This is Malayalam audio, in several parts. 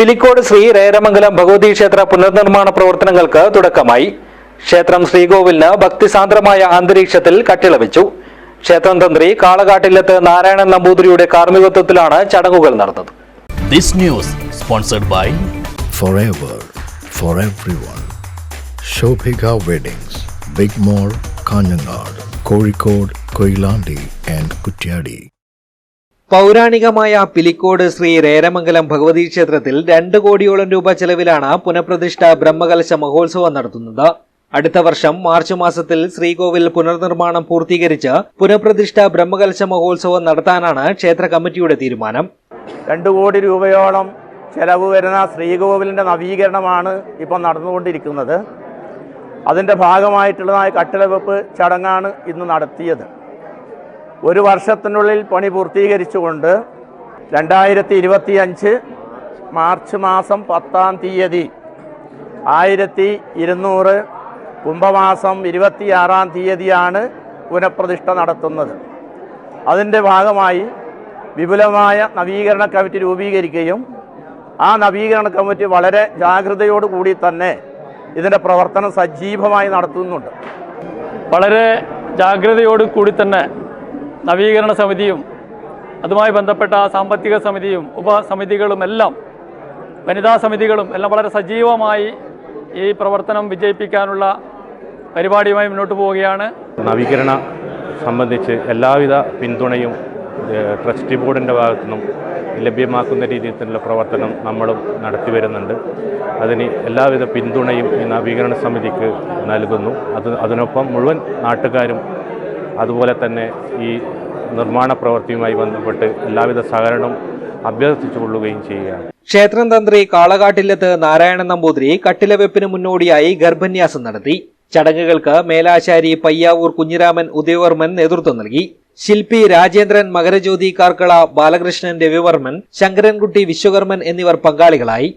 പിലിക്കോട് ശ്രീ രേരമംഗലം ഭഗവതി ക്ഷേത്ര പുനർനിർമ്മാണ പ്രവർത്തനങ്ങൾക്ക് തുടക്കമായി. ക്ഷേത്രം ശ്രീകോവിലിന് ഭക്തിസാന്ദ്രമായ അന്തരീക്ഷത്തിൽ കട്ടിളവെച്ചു. ക്ഷേത്രം തന്ത്രി കാളകാട്ടില്ലത്ത് നാരായണൻ നമ്പൂതിരിയുടെ കാർമ്മികത്വത്തിലാണ് ചടങ്ങുകൾ നടന്നത്. This news sponsored by Forever for everyone. Shobhika Weddings, Big Mall, Kanyanad, Kozhikode, Koilandi and Kutyadi. പൗരാണികമായ Pilicode Shri Reramangalam Bhagavathi ക്ഷേത്രത്തിൽ 2 കോടിയോളം രൂപ ചെലവിലാണ് പുനഃപ്രതിഷ്ഠ ബ്രഹ്മകലശ മഹോത്സവം നടത്തുന്നത്. അടുത്ത വർഷം മാർച്ച് മാസത്തിൽ ശ്രീകോവിൽ പുനർനിർമ്മാണം പൂർത്തീകരിച്ച് പുനഃപ്രതിഷ്ഠ ബ്രഹ്മകലശ മഹോത്സവം നടത്താനാണ് ക്ഷേത്ര കമ്മിറ്റിയുടെ തീരുമാനം. 2 കോടി രൂപയോളം ചെലവ് വരുന്ന ശ്രീകോവിലിൻ്റെ നവീകരണമാണ് ഇപ്പോൾ നടന്നുകൊണ്ടിരിക്കുന്നത്. അതിൻ്റെ ഭാഗമായിട്ടുള്ളതായ കട്ടിളവെപ്പ് ചടങ്ങാണ് ഇന്ന് നടത്തിയത്. 1 വർഷത്തിനുള്ളിൽ പണി പൂർത്തീകരിച്ചുകൊണ്ട് 2025 മാർച്ച് മാസം 10-ാം തീയതി 1200 കുംഭമാസം 26-ാം തീയതിയാണ് പുനഃപ്രതിഷ്ഠ നടത്തുന്നത്. അതിൻ്റെ ഭാഗമായി വിപുലമായ നവീകരണ കമ്മിറ്റി രൂപീകരിക്കുകയും ആ നവീകരണ കമ്മിറ്റി വളരെ ജാഗ്രതയോടുകൂടി തന്നെ ഇതിൻ്റെ പ്രവർത്തനം സജീവമായി നടത്തുന്നുണ്ട്. വളരെ ജാഗ്രതയോടുകൂടി തന്നെ നവീകരണ സമിതിയും അതുമായി ബന്ധപ്പെട്ട സാമ്പത്തിക സമിതിയും ഉപസമിതികളുമെല്ലാം വനിതാ സമിതികളും എല്ലാം വളരെ സജീവമായി ഈ പ്രവർത്തനം വിജയിപ്പിക്കാനുള്ള പരിപാടിയുമായി മുന്നോട്ട് പോവുകയാണ്. നവീകരണ സംബന്ധിച്ച് എല്ലാവിധ പിന്തുണയും ട്രസ്റ്റി ബോർഡിൻ്റെ ഭാഗത്തു നിന്നും ലഭ്യമാക്കുന്ന രീതിയിലുള്ള പ്രവർത്തനം നമ്മളും നടത്തി വരുന്നുണ്ട്. അതിന് എല്ലാവിധ പിന്തുണയും ഈ നവീകരണ സമിതിക്ക് നൽകുന്നു. അതിനൊപ്പം മുഴുവൻ നാട്ടുകാരും അതുപോലെ തന്നെ ഈ നിർമ്മാണ പ്രവൃത്തിയുമായി ബന്ധപ്പെട്ട് എല്ലാവിധ സഹകരണവും അഭ്യർത്ഥിച്ചുകൊള്ളുകയും ചെയ്യുകയാണ്. ക്ഷേത്രം തന്ത്രി കാളകാട്ടില്ലത്ത് നാരായണൻ നമ്പൂതിരി കട്ടിലവെപ്പിന് മുന്നോടിയായി ഗർഭന്യാസം നടത്തി. ചടങ്ങുകൾക്ക് മേലാശാരി പയ്യാവൂർ കുഞ്ഞിരാമൻ ഉദയവർമ്മൻ നേതൃത്വം നൽകി. ശില്പി രാജേന്ദ്രൻ മകരജ്യോതി കാർക്കള, ബാലകൃഷ്ണൻ രവിവർമ്മൻ, ശങ്കരൻകുട്ടി വിശ്വകർമ്മൻ എന്നിവർ പങ്കാളികളായി.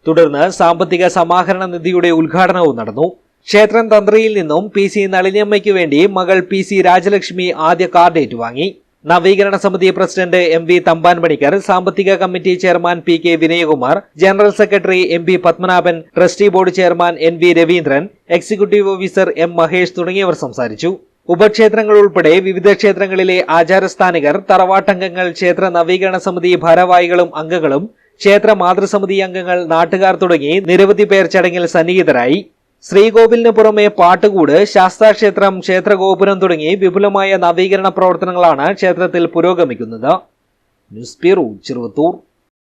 തുടർന്ന് സാമ്പത്തിക സമാഹരണ നിധിയുടെ ഉദ്ഘാടനവും നടന്നു. ക്ഷേത്രം തന്ത്രിയിൽ നിന്നും PC നളിനിയമ്മയ്ക്ക് വേണ്ടി മകൾ PC രാജലക്ഷ്മി ആദ്യ കാർഡ് ഏറ്റുവാങ്ങി. നവീകരണ സമിതി പ്രസിഡന്റ് MV തമ്പാൻ പണിക്കർ, സാമ്പത്തിക committee chairman PK Vinayakumar, general secretary MP Padmanabhan, trustee board chairman NV Raveendran, executive officer M Mahesh തുടങ്ങിയവർ സംസാരിച്ചു. ഉപക്ഷേത്രങ്ങൾ ഉൾപ്പെടെ വിവിധ ക്ഷേത്രങ്ങളിലെ ആചാരസ്ഥാനികർ, തറവാട്ടംഗങ്ങൾ, ക്ഷേത്ര നവീകരണ സമിതി ഭാരവാഹികളും അംഗങ്ങളും, ക്ഷേത്ര മാതൃസമിതി അംഗങ്ങൾ, നാട്ടുകാർ തുടങ്ങി നിരവധി പേർ ചടങ്ങിൽ സന്നിഹിതരായി. ശ്രീകോവിലിന് പുറമെ പാട്ടുകൂട്, ശാസ്താക്ഷേത്രം, ക്ഷേത്രഗോപുരം തുടങ്ങി വിപുലമായ നവീകരണ പ്രവർത്തനങ്ങളാണ് ക്ഷേത്രത്തിൽ പുരോഗമിക്കുന്നത്. News bureau, Cheruvathur.